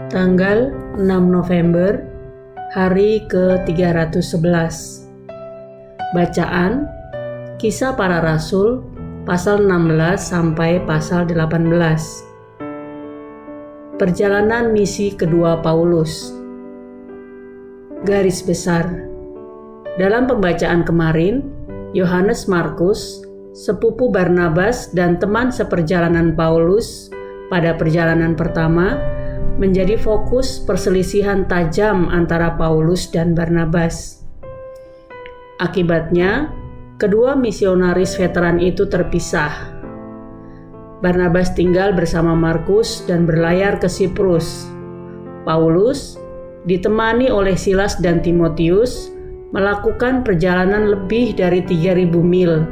Tanggal 6 November, hari ke-311. Bacaan Kisah Para Rasul, pasal 16 sampai pasal 18. Perjalanan misi kedua Paulus. Garis besar. Dalam pembacaan kemarin, Yohanes Markus, sepupu Barnabas dan teman seperjalanan Paulus pada perjalanan pertama, menjadi fokus perselisihan tajam antara Paulus dan Barnabas. Akibatnya, kedua misionaris veteran itu terpisah. Barnabas tinggal bersama Markus dan berlayar ke Siprus. Paulus, ditemani oleh Silas dan Timotius, melakukan perjalanan lebih dari 3.000 mil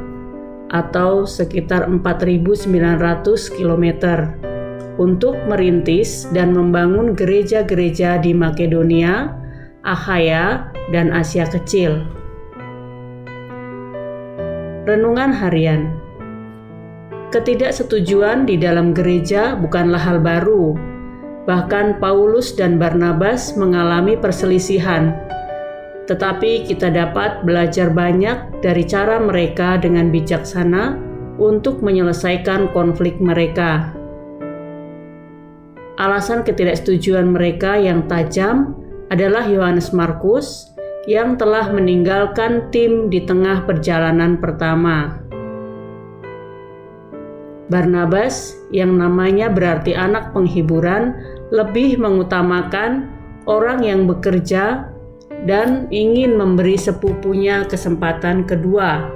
atau sekitar 4.900 km untuk merintis dan membangun gereja-gereja di Makedonia, Akhaya, dan Asia Kecil. Renungan harian. Ketidaksetujuan di dalam gereja bukanlah hal baru. Bahkan Paulus dan Barnabas mengalami perselisihan. Tetapi kita dapat belajar banyak dari cara mereka dengan bijaksana untuk menyelesaikan konflik mereka. Alasan ketidaksetujuan mereka yang tajam adalah Yohanes Markus yang telah meninggalkan tim di tengah perjalanan pertama. Barnabas, yang namanya berarti anak penghiburan, lebih mengutamakan orang yang bekerja dan ingin memberi sepupunya kesempatan kedua.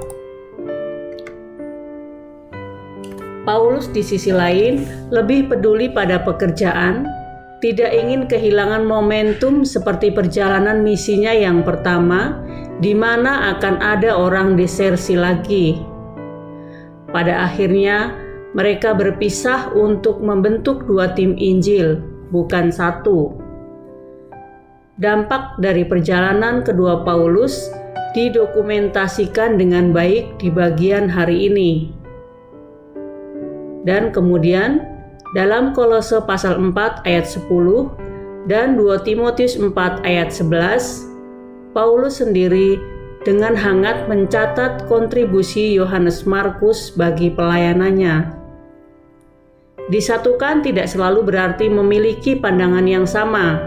Paulus di sisi lain lebih peduli pada pekerjaan, tidak ingin kehilangan momentum seperti perjalanan misinya yang pertama, di mana akan ada orang desersi lagi. Pada akhirnya, mereka berpisah untuk membentuk 2 tim Injil, bukan 1. Dampak dari perjalanan kedua Paulus didokumentasikan dengan baik di bagian hari ini. Dan kemudian dalam Kolose pasal 4 ayat 10 dan 2 Timotius 4 ayat 11, Paulus sendiri dengan hangat mencatat kontribusi Yohanes Markus bagi pelayanannya. Disatukan tidak selalu berarti memiliki pandangan yang sama.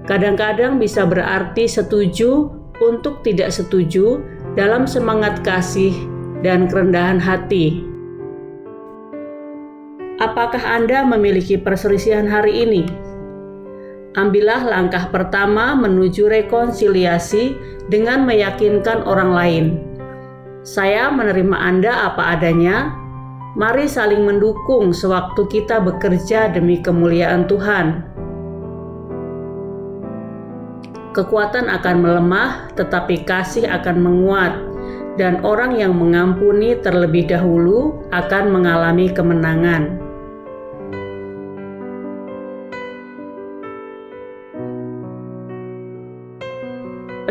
Kadang-kadang bisa berarti setuju untuk tidak setuju dalam semangat kasih dan kerendahan hati. Apakah Anda memiliki perselisihan hari ini? Ambillah langkah pertama menuju rekonsiliasi dengan meyakinkan orang lain. Saya menerima Anda apa adanya. Mari saling mendukung sewaktu kita bekerja demi kemuliaan Tuhan. Kekuatan akan melemah, tetapi kasih akan menguat, dan orang yang mengampuni terlebih dahulu akan mengalami kemenangan.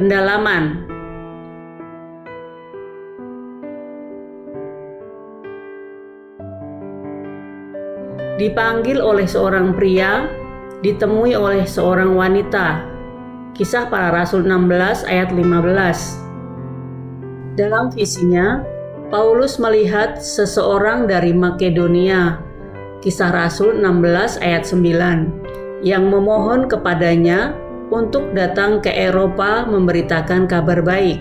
Pendalaman. Dipanggil oleh seorang pria, ditemui oleh seorang wanita. Kisah Para Rasul 16 ayat 15. Dalam visinya, Paulus melihat seseorang dari Makedonia, Kisah Rasul 16 ayat 9, yang memohon kepadanya untuk datang ke Eropa memberitakan kabar baik.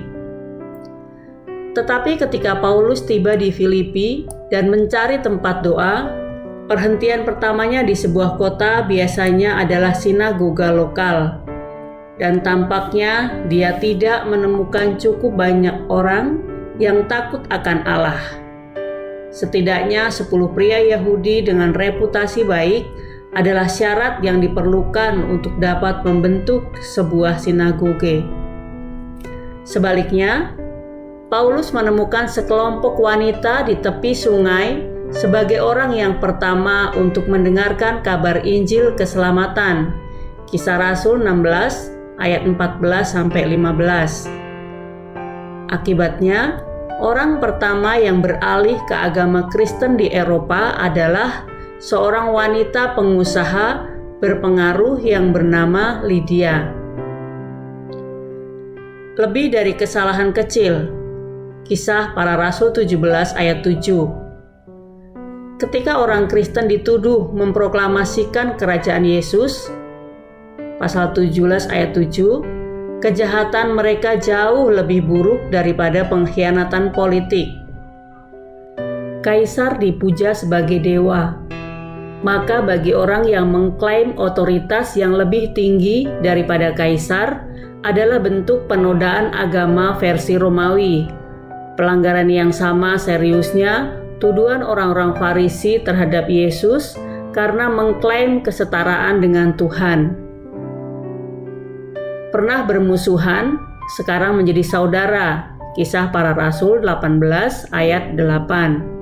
Tetapi ketika Paulus tiba di Filipi dan mencari tempat doa, perhentian pertamanya di sebuah kota biasanya adalah sinagoga lokal. Dan tampaknya dia tidak menemukan cukup banyak orang yang takut akan Allah. Setidaknya 10 pria Yahudi dengan reputasi baik adalah syarat yang diperlukan untuk dapat membentuk sebuah sinagoge. Sebaliknya, Paulus menemukan sekelompok wanita di tepi sungai sebagai orang yang pertama untuk mendengarkan kabar Injil keselamatan. Kisah Rasul 16 ayat 14-15. Akibatnya, orang pertama yang beralih ke agama Kristen di Eropa adalah seorang wanita pengusaha berpengaruh yang bernama Lydia. Lebih dari kesalahan kecil. Kisah Para Rasul 17 ayat 7. Ketika orang Kristen dituduh memproklamasikan kerajaan Yesus, pasal 17 ayat 7, kejahatan mereka jauh lebih buruk daripada pengkhianatan politik. Kaisar dipuja sebagai dewa. Maka bagi orang yang mengklaim otoritas yang lebih tinggi daripada kaisar adalah bentuk penodaan agama versi Romawi. Pelanggaran yang sama seriusnya tuduhan orang-orang Farisi terhadap Yesus karena mengklaim kesetaraan dengan Tuhan. Pernah bermusuhan, sekarang menjadi saudara. Kisah Para Rasul 18 ayat 8.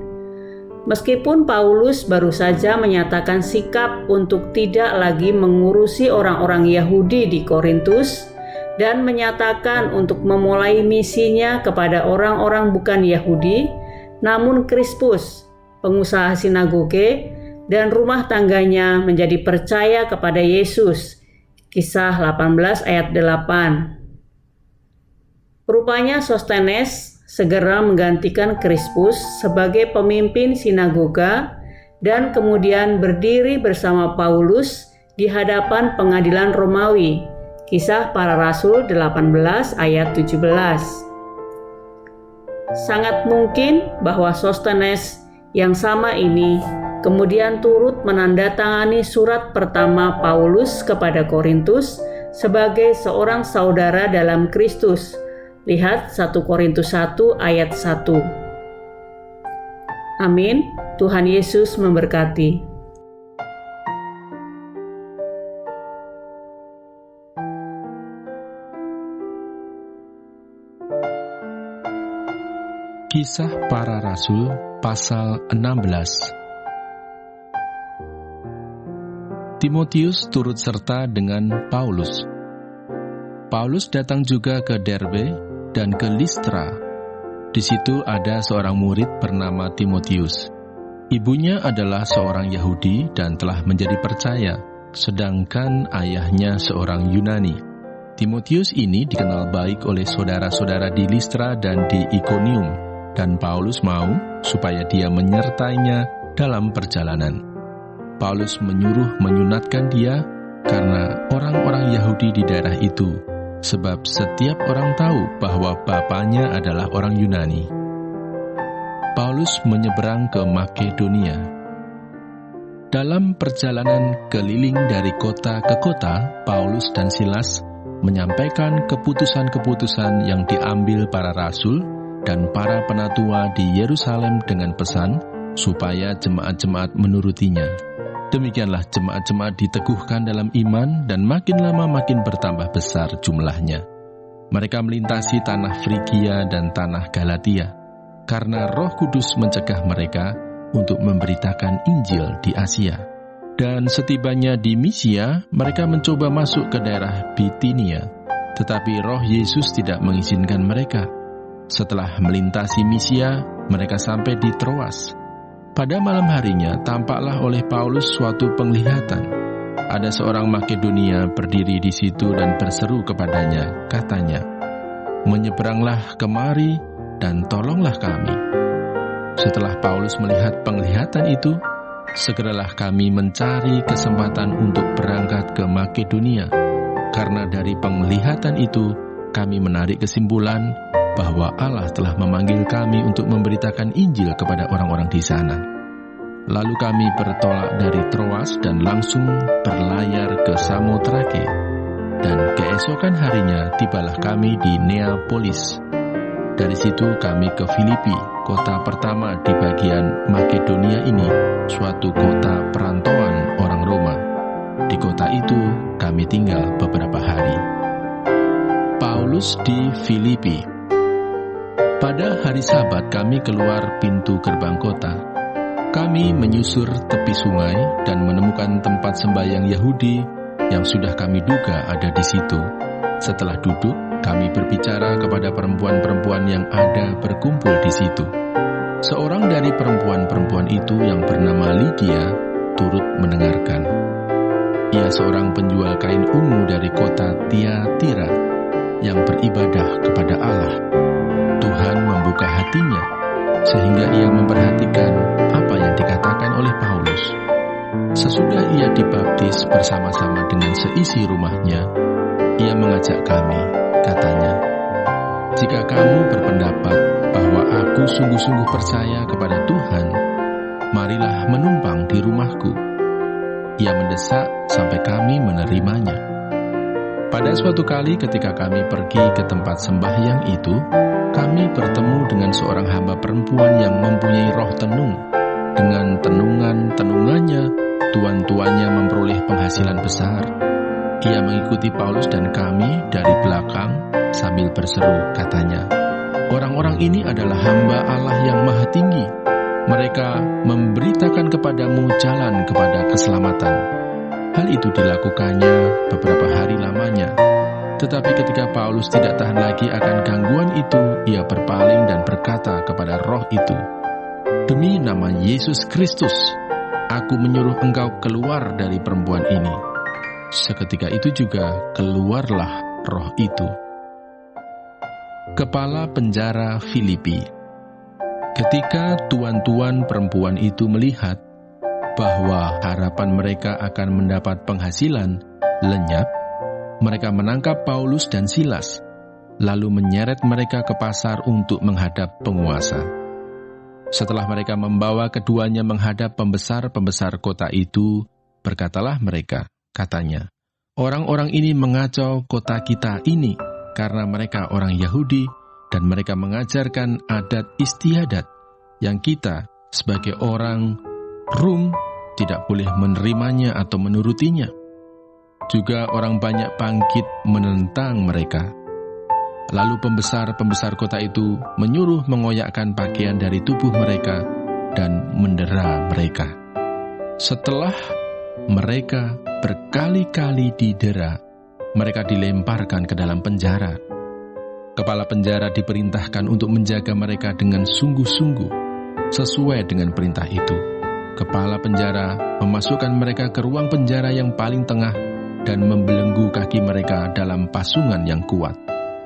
Meskipun Paulus baru saja menyatakan sikap untuk tidak lagi mengurusi orang-orang Yahudi di Korintus dan menyatakan untuk memulai misinya kepada orang-orang bukan Yahudi, namun Krispus, pengusaha sinagoge, dan rumah tangganya menjadi percaya kepada Yesus. Kisah 18 ayat 8. Rupanya Sostenes segera menggantikan Krispus sebagai pemimpin sinagoga dan kemudian berdiri bersama Paulus di hadapan pengadilan Romawi. Kisah Para Rasul 18 ayat 17. Sangat mungkin bahwa Sostenes yang sama ini kemudian turut menandatangani surat pertama Paulus kepada Korintus sebagai seorang saudara dalam Kristus. Lihat 1 Korintus 1 ayat 1. Amin. Tuhan Yesus memberkati. Kisah Para Rasul pasal 16. Timotius turut serta dengan Paulus. Paulus datang juga ke Derbe dan ke Listra. Di situ ada seorang murid bernama Timotius. Ibunya adalah seorang Yahudi dan telah menjadi percaya, sedangkan ayahnya seorang Yunani. Timotius ini dikenal baik oleh saudara-saudara di Listra dan di Ikonium, dan Paulus mau supaya dia menyertainya dalam perjalanan. Paulus menyuruh menyunatkan dia karena orang-orang Yahudi di daerah itu, sebab setiap orang tahu bahwa bapaknya adalah orang Yunani. Paulus menyeberang ke Makedonia. Dalam perjalanan keliling dari kota ke kota, Paulus dan Silas menyampaikan keputusan-keputusan yang diambil para rasul dan para penatua di Yerusalem dengan pesan supaya jemaat-jemaat menurutinya. Demikianlah jemaat-jemaat diteguhkan dalam iman dan makin lama makin bertambah besar jumlahnya. Mereka melintasi tanah Frigia dan tanah Galatia, karena Roh Kudus mencegah mereka untuk memberitakan Injil di Asia. Dan setibanya di Misia, mereka mencoba masuk ke daerah Bitinia, tetapi Roh Yesus tidak mengizinkan mereka. Setelah melintasi Misia, mereka sampai di Troas. Pada malam harinya, tampaklah oleh Paulus suatu penglihatan. Ada seorang Makedonia berdiri di situ dan berseru kepadanya, katanya, "Menyeberanglah kemari dan tolonglah kami." Setelah Paulus melihat penglihatan itu, segeralah kami mencari kesempatan untuk berangkat ke Makedonia, karena dari penglihatan itu kami menarik kesimpulan bahwa Allah telah memanggil kami untuk memberitakan Injil kepada orang-orang di sana. Lalu kami bertolak dari Troas dan langsung berlayar ke Samotrake, dan keesokan harinya tibalah kami di Neapolis. Dari situ kami ke Filipi, kota pertama di bagian Makedonia ini, suatu kota perantauan orang Roma. Di kota itu kami tinggal beberapa hari. Paulus di Filipi. Pada hari Sabat kami keluar pintu gerbang kota. Kami menyusur tepi sungai dan menemukan tempat sembahyang Yahudi yang sudah kami duga ada di situ. Setelah duduk, kami berbicara kepada perempuan-perempuan yang ada berkumpul di situ. Seorang dari perempuan-perempuan itu yang bernama Lydia turut mendengarkan. Ia seorang penjual kain ungu dari kota Tiatira yang beribadah kepada Allah. Tuhan membuka hatinya sehingga ia memperhatikan apa yang dikatakan oleh Paulus. Sesudah ia dibaptis bersama-sama dengan seisi rumahnya, ia mengajak kami, katanya, "Jika kamu berpendapat bahwa aku sungguh-sungguh percaya kepada Tuhan, marilah menumpang di rumahku." Ia mendesak sampai kami menerimanya. Pada suatu kali ketika kami pergi ke tempat sembahyang itu, kami bertemu dengan seorang hamba perempuan yang mempunyai roh tenung. Dengan tenungannya, tuan-tuannya memperoleh penghasilan besar. Ia mengikuti Paulus dan kami dari belakang sambil berseru, katanya, "Orang-orang ini adalah hamba Allah yang maha tinggi. Mereka memberitakan kepadamu jalan kepada keselamatan." Hal itu dilakukannya beberapa hari lamanya. Tetapi ketika Paulus tidak tahan lagi akan gangguan itu, ia berpaling dan berkata kepada roh itu, "Demi nama Yesus Kristus, aku menyuruh engkau keluar dari perempuan ini." Seketika itu juga keluarlah roh itu. Kepala penjara Filipi. Ketika tuan-tuan perempuan itu melihat bahwa harapan mereka akan mendapat penghasilan lenyap, mereka menangkap Paulus dan Silas, lalu menyeret mereka ke pasar untuk menghadap penguasa. Setelah mereka membawa keduanya menghadap pembesar-pembesar kota itu, berkatalah mereka, katanya, "Orang-orang ini mengacau kota kita ini karena mereka orang Yahudi dan mereka mengajarkan adat istiadat yang kita sebagai orang Rum tidak boleh menerimanya atau menurutinya. Juga orang banyak bangkit menentang mereka." Lalu pembesar-pembesar kota itu menyuruh mengoyakkan pakaian dari tubuh mereka dan mendera mereka. Setelah mereka berkali-kali didera, mereka dilemparkan ke dalam penjara. Kepala penjara diperintahkan untuk menjaga mereka dengan sungguh-sungguh, sesuai dengan perintah itu. Kepala penjara memasukkan mereka ke ruang penjara yang paling tengah dan membelenggu kaki mereka dalam pasungan yang kuat.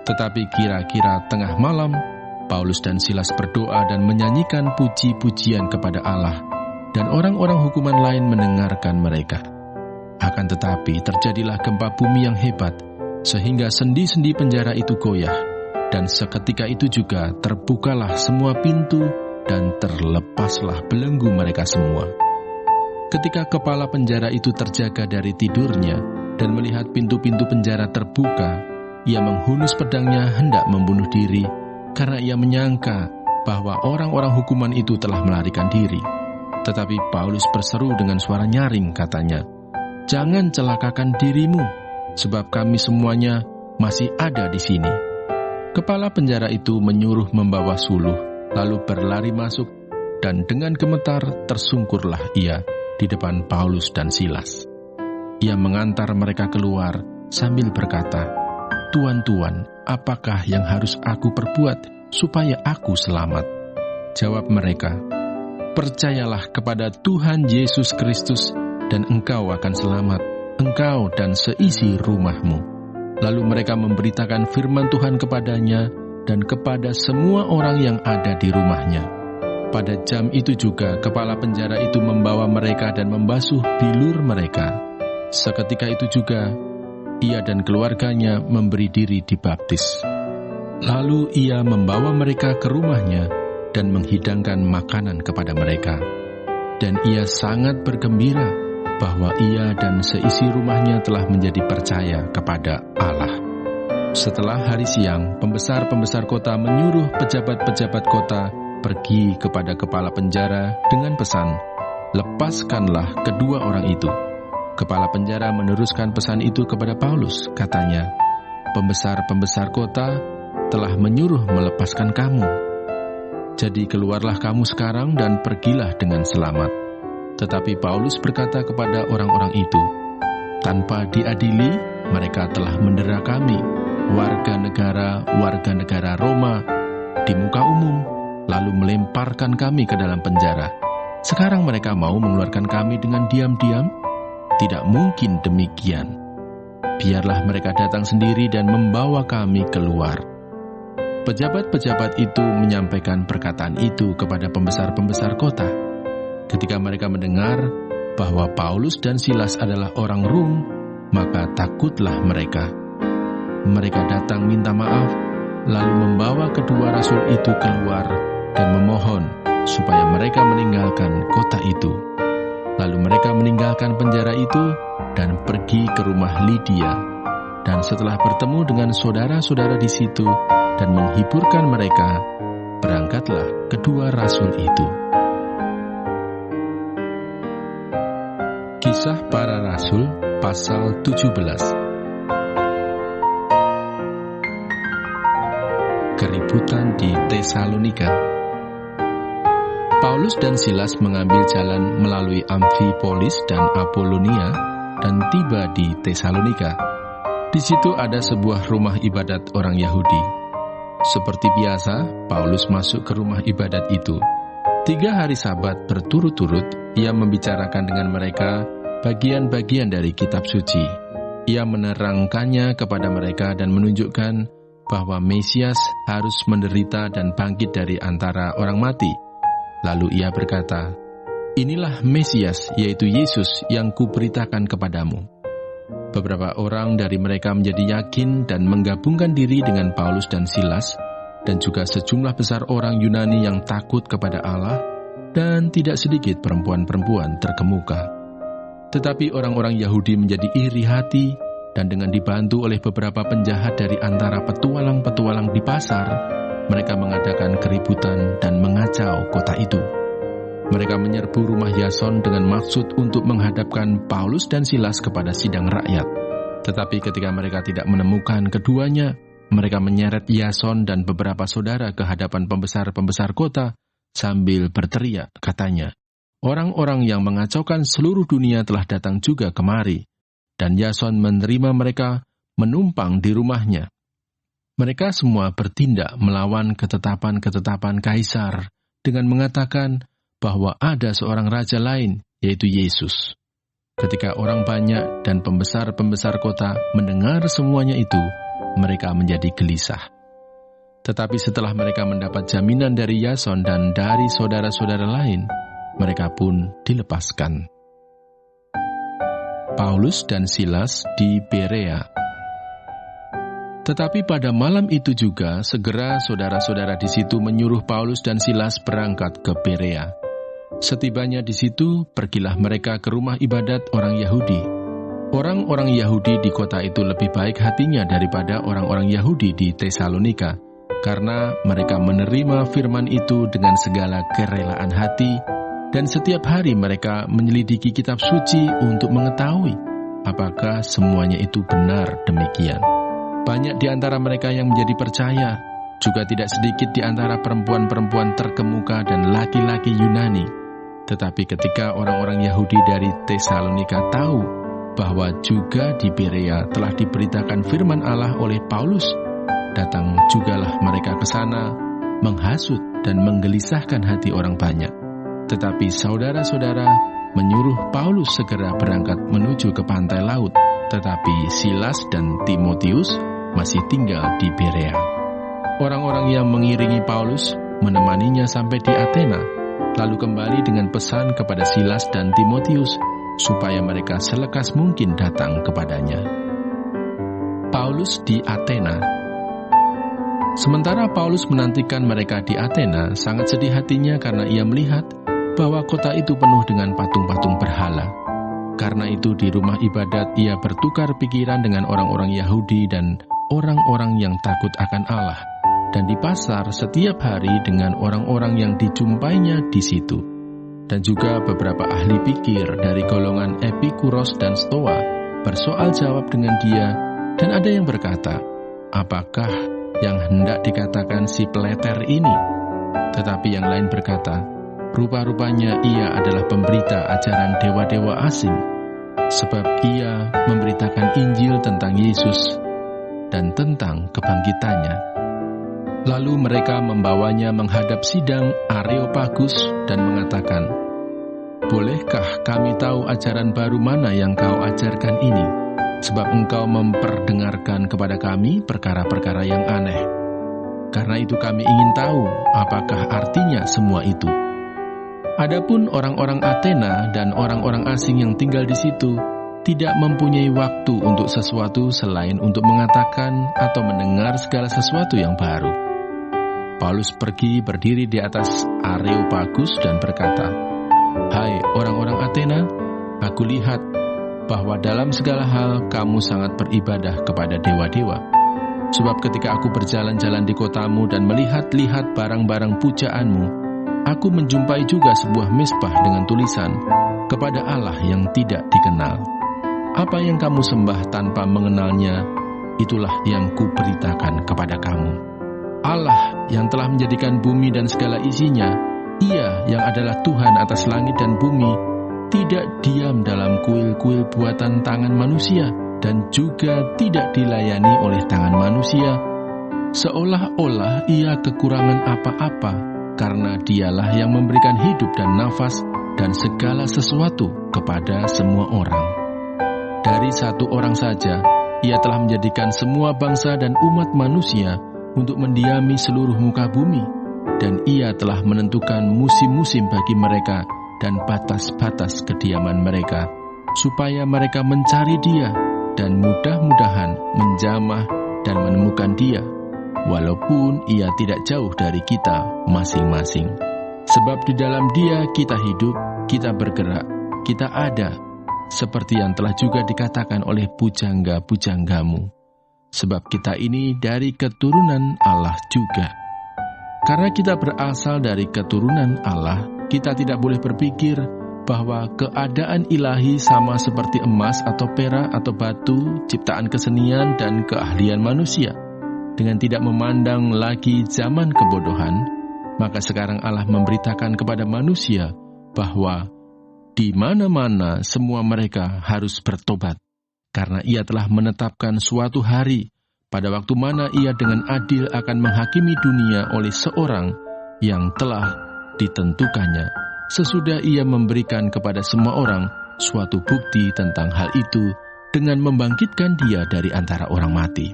Tetapi kira-kira tengah malam, Paulus dan Silas berdoa dan menyanyikan puji-pujian kepada Allah, dan orang-orang hukuman lain mendengarkan mereka. Akan tetapi terjadilah gempa bumi yang hebat, sehingga sendi-sendi penjara itu goyah, dan seketika itu juga terbukalah semua pintu dan terlepaslah belenggu mereka semua. Ketika kepala penjara itu terjaga dari tidurnya dan melihat pintu-pintu penjara terbuka, ia menghunus pedangnya hendak membunuh diri karena ia menyangka bahwa orang-orang hukuman itu telah melarikan diri. Tetapi Paulus berseru dengan suara nyaring, katanya, "Jangan celakakan dirimu, sebab kami semuanya masih ada di sini." Kepala penjara itu menyuruh membawa suluh, lalu berlari masuk, dan dengan gemetar tersungkurlah ia di depan Paulus dan Silas. Ia mengantar mereka keluar sambil berkata, "Tuan-tuan, apakah yang harus aku perbuat supaya aku selamat?" Jawab mereka, "Percayalah kepada Tuhan Yesus Kristus dan engkau akan selamat, engkau dan seisi rumahmu." Lalu mereka memberitakan firman Tuhan kepadanya dan kepada semua orang yang ada di rumahnya. Pada jam itu juga kepala penjara itu membawa mereka dan membasuh bilur mereka. Seketika itu juga ia dan keluarganya memberi diri dibaptis. Lalu ia membawa mereka ke rumahnya dan menghidangkan makanan kepada mereka. Dan ia sangat bergembira bahwa ia dan seisi rumahnya telah menjadi percaya kepada Allah. Setelah hari siang, pembesar-pembesar kota menyuruh pejabat-pejabat kota pergi kepada kepala penjara dengan pesan, "Lepaskanlah kedua orang itu." Kepala penjara meneruskan pesan itu kepada Paulus, katanya, "Pembesar-pembesar kota telah menyuruh melepaskan kamu. Jadi keluarlah kamu sekarang dan pergilah dengan selamat." Tetapi Paulus berkata kepada orang-orang itu, "Tanpa diadili, mereka telah mendera kami, warga negara Roma, di muka umum, lalu melemparkan kami ke dalam penjara. Sekarang mereka mau mengeluarkan kami dengan diam-diam?" tidak mungkin demikian. Biarlah mereka datang sendiri dan membawa kami keluar." Pejabat-pejabat itu menyampaikan perkataan itu kepada pembesar-pembesar kota. Ketika mereka mendengar bahwa Paulus dan Silas adalah orang Rom, maka takutlah mereka. Mereka datang minta maaf, lalu membawa kedua rasul itu keluar dan memohon supaya mereka meninggalkan kota itu. Lalu mereka meninggalkan penjara itu dan pergi ke rumah Lydia. Dan setelah bertemu dengan saudara-saudara di situ dan menghiburkan mereka, berangkatlah kedua rasul itu. Kisah Para Rasul pasal 17. Keributan di Tesalonika. Paulus dan Silas mengambil jalan melalui Amfipolis dan Apolonia dan tiba di Tesalonika. Di situ ada sebuah rumah ibadat orang Yahudi. Seperti biasa, Paulus masuk ke rumah ibadat itu. 3 hari Sabat berturut-turut, ia membicarakan dengan mereka bagian-bagian dari kitab suci. Ia menerangkannya kepada mereka dan menunjukkan bahwa Mesias harus menderita dan bangkit dari antara orang mati. Lalu ia berkata, "Inilah Mesias, yaitu Yesus yang kuberitakan kepadamu." Beberapa orang dari mereka menjadi yakin dan menggabungkan diri dengan Paulus dan Silas, dan juga sejumlah besar orang Yunani yang takut kepada Allah, dan tidak sedikit perempuan-perempuan terkemuka. Tetapi orang-orang Yahudi menjadi iri hati, dan dengan dibantu oleh beberapa penjahat dari antara petualang-petualang di pasar, mereka mengadakan keributan dan mengacau kota itu. Mereka menyerbu rumah Yason dengan maksud untuk menghadapkan Paulus dan Silas kepada sidang rakyat. Tetapi ketika mereka tidak menemukan keduanya, mereka menyeret Yason dan beberapa saudara ke hadapan pembesar-pembesar kota sambil berteriak, katanya, "Orang-orang yang mengacaukan seluruh dunia telah datang juga kemari." Dan Yason menerima mereka menumpang di rumahnya. Mereka semua bertindak melawan ketetapan-ketetapan Kaisar dengan mengatakan bahwa ada seorang raja lain, yaitu Yesus. Ketika orang banyak dan pembesar-pembesar kota mendengar semuanya itu, mereka menjadi gelisah. Tetapi setelah mereka mendapat jaminan dari Yason dan dari saudara-saudara lain, mereka pun dilepaskan. Paulus dan Silas di Berea. Tetapi pada malam itu juga, segera saudara-saudara di situ menyuruh Paulus dan Silas berangkat ke Berea. Setibanya di situ, pergilah mereka ke rumah ibadat orang Yahudi. Orang-orang Yahudi di kota itu lebih baik hatinya daripada orang-orang Yahudi di Tesalonika, karena mereka menerima firman itu dengan segala kerelaan hati, dan setiap hari mereka menyelidiki kitab suci untuk mengetahui apakah semuanya itu benar demikian. Banyak di antara mereka yang menjadi percaya, juga tidak sedikit di antara perempuan-perempuan terkemuka dan laki-laki Yunani. Tetapi ketika orang-orang Yahudi dari Tesalonika tahu bahwa juga di Berea telah diberitakan firman Allah oleh Paulus, datang jugalah mereka ke sana, menghasut dan menggelisahkan hati orang banyak. Tetapi saudara-saudara menyuruh Paulus segera berangkat menuju ke pantai laut, tetapi Silas dan Timotius masih tinggal di Berea. Orang-orang yang mengiringi Paulus menemaninya sampai di Athena, lalu kembali dengan pesan kepada Silas dan Timotius supaya mereka selekas mungkin datang kepadanya. Paulus di Athena. Sementara Paulus menantikan mereka di Athena, sangat sedih hatinya karena ia melihat bahwa kota itu penuh dengan patung-patung berhala. Karena itu di rumah ibadat ia bertukar pikiran dengan orang-orang Yahudi dan orang-orang yang takut akan Allah, dan di pasar setiap hari dengan orang-orang yang dijumpainya di situ. Dan juga beberapa ahli pikir dari golongan Epikuros dan Stoa bersoal jawab dengan dia, dan ada yang berkata, "Apakah yang hendak dikatakan si Peleter ini?" Tetapi yang lain berkata, "Rupa-rupanya ia adalah pemberita ajaran dewa-dewa asing, sebab ia memberitakan Injil tentang Yesus dan tentang kebangkitannya." Lalu mereka membawanya menghadap sidang Areopagus dan mengatakan, "Bolehkah kami tahu ajaran baru mana yang kau ajarkan ini? Sebab engkau memperdengarkan kepada kami perkara-perkara yang aneh. Karena itu kami ingin tahu apakah artinya semua itu." Adapun orang-orang Athena dan orang-orang asing yang tinggal di situ tidak mempunyai waktu untuk sesuatu selain untuk mengatakan atau mendengar segala sesuatu yang baru. Paulus pergi berdiri di atas Areopagus dan berkata, "Hai orang-orang Athena, aku lihat bahwa dalam segala hal kamu sangat beribadah kepada dewa-dewa. Sebab ketika aku berjalan-jalan di kotamu dan melihat-lihat barang-barang pujaanmu, aku menjumpai juga sebuah mezbah dengan tulisan, kepada Allah yang tidak dikenal. Apa yang kamu sembah tanpa mengenalnya, itulah yang kuberitakan kepada kamu. Allah yang telah menjadikan bumi dan segala isinya, Ia yang adalah Tuhan atas langit dan bumi, tidak diam dalam kuil-kuil buatan tangan manusia, dan juga tidak dilayani oleh tangan manusia, seolah-olah Ia kekurangan apa-apa, karena Dialah yang memberikan hidup dan nafas dan segala sesuatu kepada semua orang. Dari satu orang saja, Ia telah menjadikan semua bangsa dan umat manusia untuk mendiami seluruh muka bumi, dan Ia telah menentukan musim-musim bagi mereka dan batas-batas kediaman mereka, supaya mereka mencari Dia dan mudah-mudahan menjamah dan menemukan Dia, walaupun Ia tidak jauh dari kita masing-masing. Sebab di dalam Dia kita hidup, kita bergerak, kita ada, seperti yang telah juga dikatakan oleh pujangga-pujanggamu. Sebab kita ini dari keturunan Allah juga. Karena kita berasal dari keturunan Allah, kita tidak boleh berpikir bahwa keadaan ilahi sama seperti emas atau perak atau batu, ciptaan kesenian dan keahlian manusia. Dengan tidak memandang lagi zaman kebodohan, maka sekarang Allah memberitakan kepada manusia bahwa di mana-mana semua mereka harus bertobat, karena Ia telah menetapkan suatu hari pada waktu mana Ia dengan adil akan menghakimi dunia oleh seorang yang telah ditentukannya, sesudah Ia memberikan kepada semua orang suatu bukti tentang hal itu dengan membangkitkan Dia dari antara orang mati.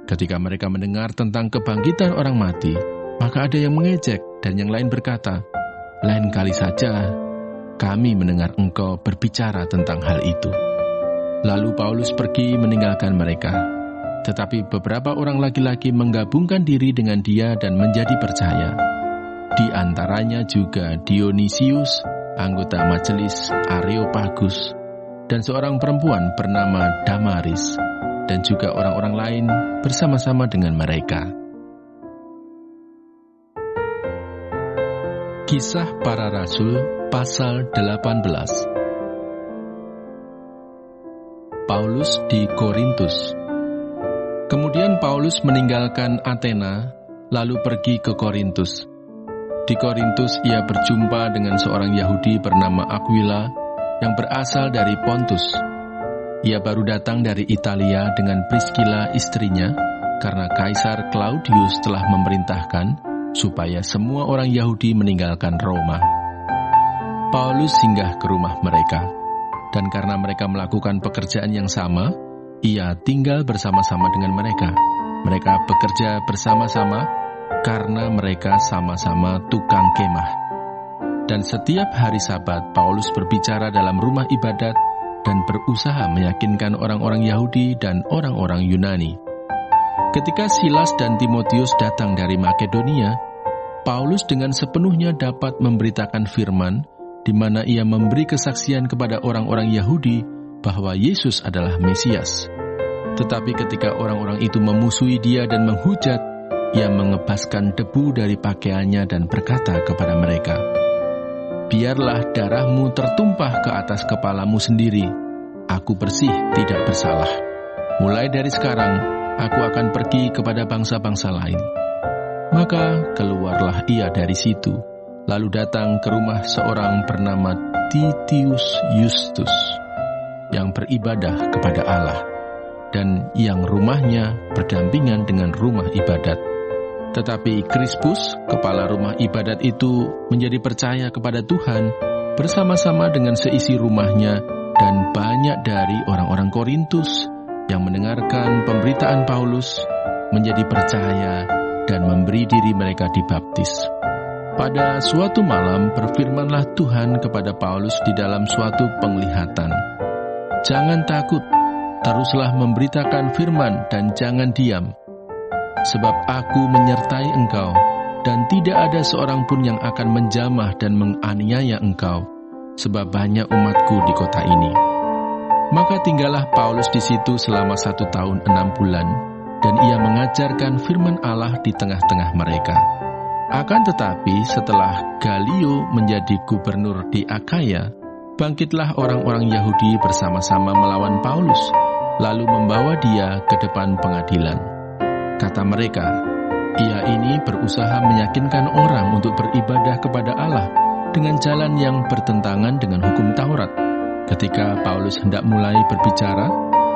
Ketika mereka mendengar tentang kebangkitan orang mati, maka ada yang mengejek dan yang lain berkata, "Lain kali saja kami mendengar engkau berbicara tentang hal itu." Lalu Paulus pergi meninggalkan mereka. Tetapi beberapa orang laki-laki menggabungkan diri dengan dia dan menjadi percaya. Di antaranya juga Dionisius, anggota majelis Areopagus, dan seorang perempuan bernama Damaris, dan juga orang-orang lain bersama-sama dengan mereka. Kisah Para Rasul pasal 18. Paulus di Korintus. Kemudian Paulus meninggalkan Athena, lalu pergi ke Korintus. Di Korintus ia berjumpa dengan seorang Yahudi bernama Aquila yang berasal dari Pontus. Ia baru datang dari Italia dengan Priscilla istrinya, karena Kaisar Claudius telah memerintahkan supaya semua orang Yahudi meninggalkan Roma. Paulus singgah ke rumah mereka, dan karena mereka melakukan pekerjaan yang sama, ia tinggal bersama-sama dengan mereka. Mereka bekerja bersama-sama karena mereka sama-sama tukang kemah. Dan setiap hari Sabat, Paulus berbicara dalam rumah ibadat dan berusaha meyakinkan orang-orang Yahudi dan orang-orang Yunani. Ketika Silas dan Timotius datang dari Makedonia, Paulus dengan sepenuhnya dapat memberitakan firman, di mana ia memberi kesaksian kepada orang-orang Yahudi bahwa Yesus adalah Mesias. Tetapi ketika orang-orang itu memusuhi dia dan menghujat, ia mengebaskan debu dari pakaiannya dan berkata kepada mereka, "Biarlah darahmu tertumpah ke atas kepalamu sendiri. Aku bersih, tidak bersalah. Mulai dari sekarang, aku akan pergi kepada bangsa-bangsa lain." Maka keluarlah ia dari situ, lalu datang ke rumah seorang bernama Titius Justus, yang beribadah kepada Allah, dan yang rumahnya berdampingan dengan rumah ibadat. Tetapi Krispus, kepala rumah ibadat itu, menjadi percaya kepada Tuhan bersama-sama dengan seisi rumahnya dan banyak dari orang-orang Korintus yang mendengarkan pemberitaan Paulus menjadi percaya dan memberi diri mereka dibaptis. Pada suatu malam berfirmanlah Tuhan kepada Paulus di dalam suatu penglihatan, "Jangan takut, teruslah memberitakan firman dan jangan diam. Sebab aku menyertai engkau, dan tidak ada seorang pun yang akan menjamah dan menganiaya engkau, sebab banyak umatku di kota ini." Maka tinggallah Paulus di situ selama 1 tahun 6 bulan, dan ia mengajarkan firman Allah di tengah-tengah mereka. Akan tetapi setelah Galio menjadi gubernur di Akhaya, bangkitlah orang-orang Yahudi bersama-sama melawan Paulus, lalu membawa dia ke depan pengadilan. Kata mereka, "Ia ini berusaha meyakinkan orang untuk beribadah kepada Allah dengan jalan yang bertentangan dengan hukum Taurat." Ketika Paulus hendak mulai berbicara,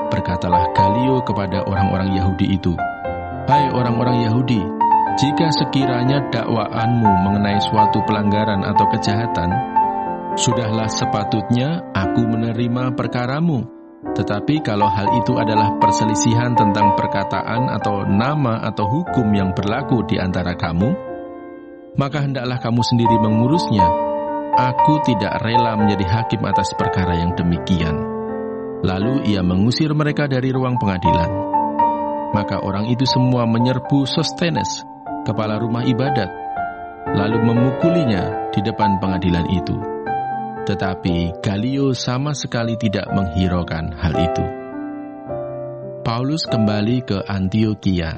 berkatalah Galio kepada orang-orang Yahudi itu, "Hai orang-orang Yahudi, jika sekiranya dakwaanmu mengenai suatu pelanggaran atau kejahatan, sudahlah sepatutnya aku menerima perkaramu. Tetapi kalau hal itu adalah perselisihan tentang perkataan atau nama atau hukum yang berlaku di antara kamu, maka hendaklah kamu sendiri mengurusnya. Aku tidak rela menjadi hakim atas perkara yang demikian." Lalu ia mengusir mereka dari ruang pengadilan. Maka orang itu semua menyerbu Sostenes, kepala rumah ibadat, lalu memukulinya di depan pengadilan itu. Tetapi Galio sama sekali tidak menghiraukan hal itu. Paulus kembali ke Antiokhia.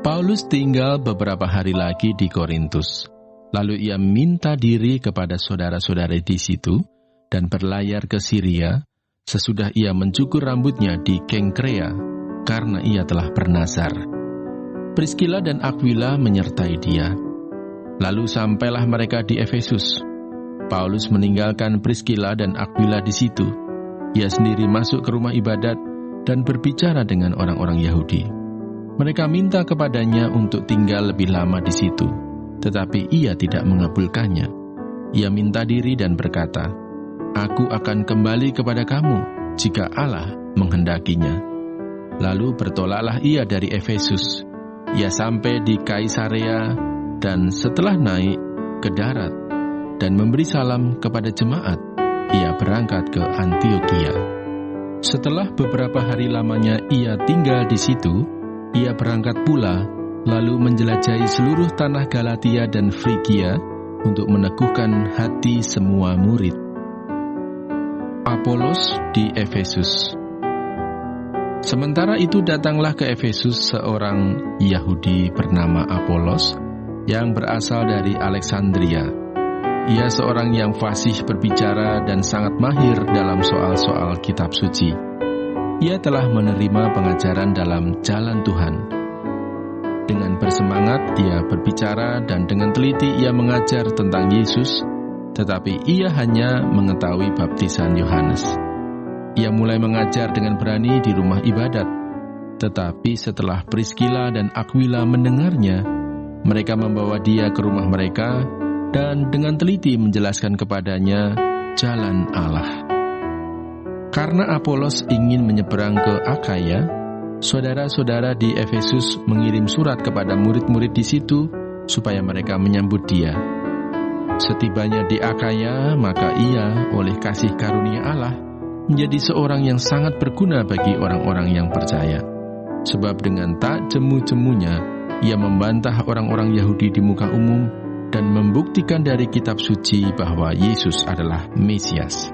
Paulus tinggal beberapa hari lagi di Korintus. Lalu ia minta diri kepada saudara-saudara di situ dan berlayar ke Syria sesudah ia mencukur rambutnya di Kengkrea karena ia telah bernazar. Priskila dan Akwila menyertai dia. Lalu sampailah mereka di Efesus. Paulus meninggalkan Priskila dan Akwila di situ. Ia sendiri masuk ke rumah ibadat dan berbicara dengan orang-orang Yahudi. Mereka minta kepadanya untuk tinggal lebih lama di situ, tetapi ia tidak mengabulkannya. Ia minta diri dan berkata, "Aku akan kembali kepada kamu jika Allah menghendakinya." Lalu bertolaklah ia dari Efesus. Ia sampai di Kaisarea dan setelah naik ke darat dan memberi salam kepada jemaat, ia berangkat ke Antiokhia. Setelah beberapa hari lamanya ia tinggal di situ, ia berangkat pula, lalu menjelajahi seluruh tanah Galatia dan Frigia untuk meneguhkan hati semua murid. Apolos di Efesus. Sementara itu datanglah ke Efesus seorang Yahudi bernama Apolos yang berasal dari Alexandria. Ia seorang yang fasih berbicara dan sangat mahir dalam soal-soal kitab suci. Ia telah menerima pengajaran dalam jalan Tuhan. Dengan bersemangat ia berbicara dan dengan teliti ia mengajar tentang Yesus, tetapi ia hanya mengetahui baptisan Yohanes. Ia mulai mengajar dengan berani di rumah ibadat, tetapi setelah Priskila dan Akwila mendengarnya, mereka membawa dia ke rumah mereka dan dengan teliti menjelaskan kepadanya jalan Allah. Karena Apolos ingin menyeberang ke Akhaya, saudara-saudara di Efesus mengirim surat kepada murid-murid di situ supaya mereka menyambut dia. Setibanya di Akhaya, maka ia oleh kasih karunia Allah menjadi seorang yang sangat berguna bagi orang-orang yang percaya. Sebab dengan tak jemu-jemunya, ia membantah orang-orang Yahudi di muka umum dan membuktikan dari kitab suci bahwa Yesus adalah Mesias.